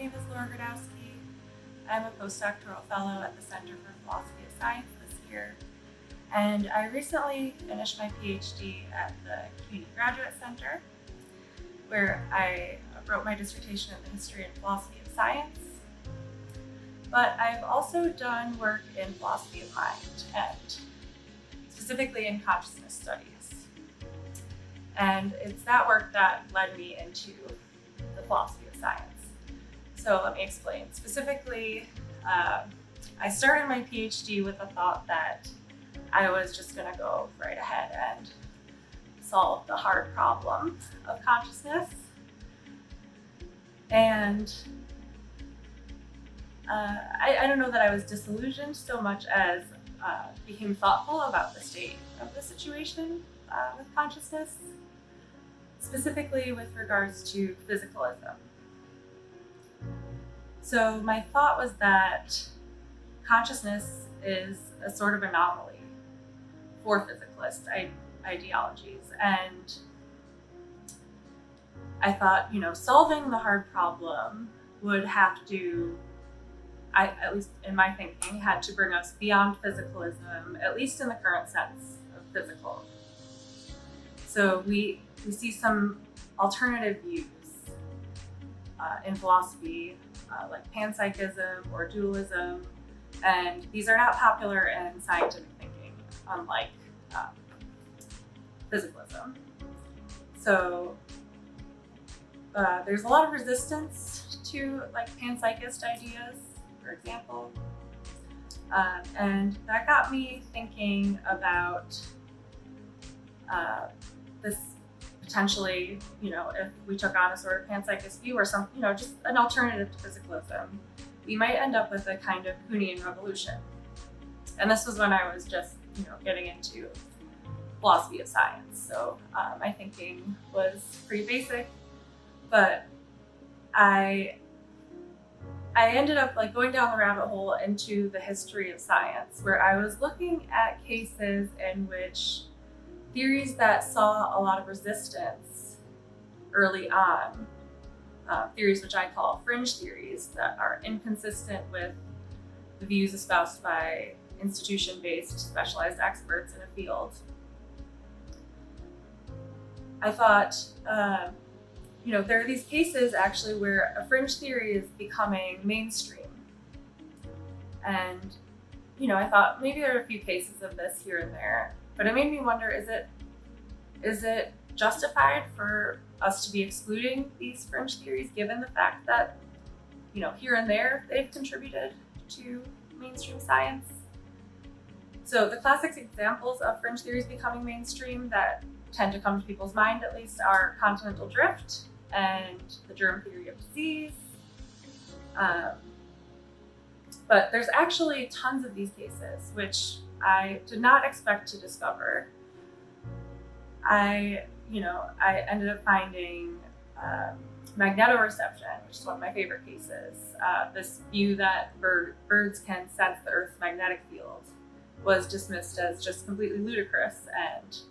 name is Gradowski. I'm a postdoctoral fellow at the Center for Philosophy of Science this year, and I recently finished my PhD at the CUNY Graduate Center, where I wrote my dissertation in the history and philosophy of science. But I've also done work in philosophy of mind, and specifically in consciousness studies. And it's that work that led me into the philosophy of science. So let me explain. Specifically, I started my PhD with the thought that I was just going to go right ahead and solve the hard problem of consciousness. And I don't know that I was disillusioned so much as became thoughtful about the state of the situation with consciousness, specifically with regards to physicalism. So my thought was that consciousness is a sort of anomaly for physicalist ideologies. And I thought, solving the hard problem would have to, at least in my thinking, had to bring us beyond physicalism, at least in the current sense of physical. So we see some alternative views in philosophy, like panpsychism or dualism, and these are not popular in scientific thinking, unlike physicalism. So there's a lot of resistance to panpsychist ideas, for example, and that got me thinking about this potentially, if we took on a sort of panpsychist view or some, just an alternative to physicalism, we might end up with a kind of Kuhnian revolution. And this was when I was just, getting into philosophy of science. So my thinking was pretty basic, but I ended up going down the rabbit hole into the history of science, where I was looking at cases in which theories that saw a lot of resistance early on, theories which I call fringe theories that are inconsistent with the views espoused by institution-based specialized experts in a field. I thought, there are these cases actually where a fringe theory is becoming mainstream. And, I thought maybe there are a few cases of this here and there, but it made me wonder, is it justified for us to be excluding these fringe theories given the fact that, here and there they've contributed to mainstream science? So the classic examples of fringe theories becoming mainstream that tend to come to people's mind at least are continental drift and the germ theory of disease. But there's actually tons of these cases, which I did not expect to discover. I ended up finding magnetoreception, which is one of my favorite cases. This view that birds can sense the Earth's magnetic field was dismissed as just completely ludicrous and,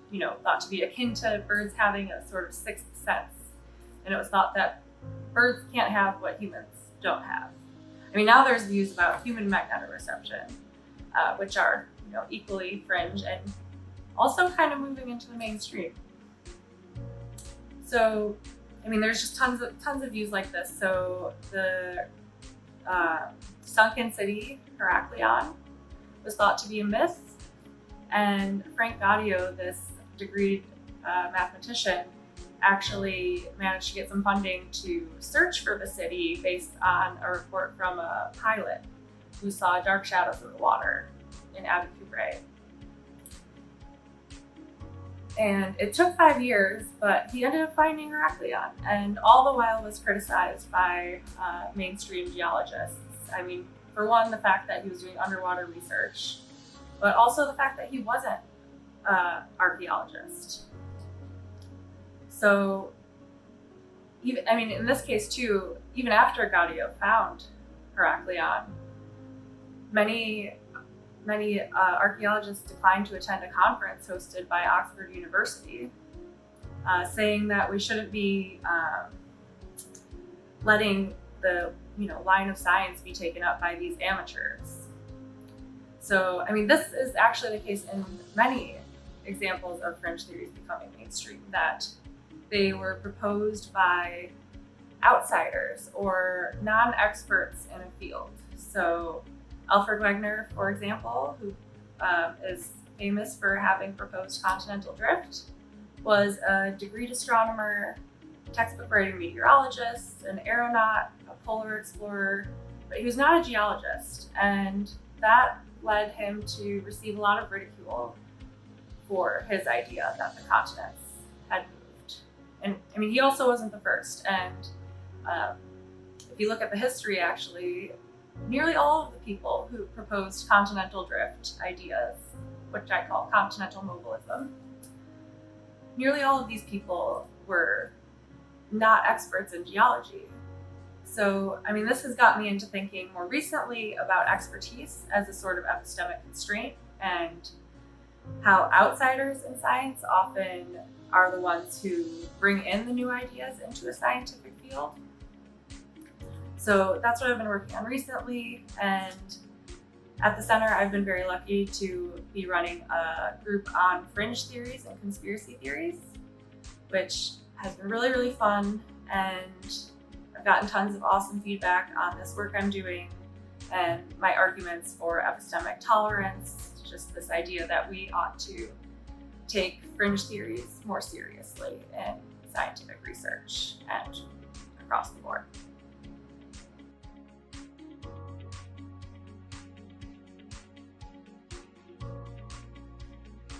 thought to be akin to birds having a sort of sixth sense. And it was thought that birds can't have what humans don't have. Now there's views about human magnetoreception, which are, equally fringe and also kind of moving into the mainstream. So, there's just tons of views like this. So the sunken city, Heraklion, was thought to be a myth, and Frank Gaudio, this degreed mathematician, actually managed to get some funding to search for the city based on a report from a pilot who saw dark shadows in the water in Abu Kubray. And it took 5 years, but he ended up finding Heraklion, and all the while was criticized by mainstream geologists. For one, the fact that he was doing underwater research, but also the fact that he wasn't an archaeologist. So, in this case too, even after Gaudio found Heraklion, many archaeologists declined to attend a conference hosted by Oxford University, saying that we shouldn't be letting the line of science be taken up by these amateurs. So, I mean, this is actually the case in many examples of fringe theories becoming mainstream, that they were proposed by outsiders or non-experts in a field. So Alfred Wegener, for example, who is famous for having proposed continental drift, was a degreed astronomer, textbook writing meteorologist, an aeronaut, a polar explorer, but he was not a geologist, and that led him to receive a lot of ridicule for his idea that the continents had moved. And I mean, he also wasn't the first. And if you look at the history, actually, nearly all of the people who proposed continental drift ideas, which I call continental mobilism, nearly all of these people were not experts in geology. So, I mean, this has got me into thinking more recently about expertise as a sort of epistemic constraint, and how outsiders in science often are the ones who bring in the new ideas into a scientific field. So that's what I've been working on recently, and at the center I've been very lucky to be running a group on fringe theories and conspiracy theories, which has been really, really fun, and I've gotten tons of awesome feedback on this work I'm doing and my arguments for epistemic tolerance, just this idea that we ought to take fringe theories more seriously in scientific research and across the board.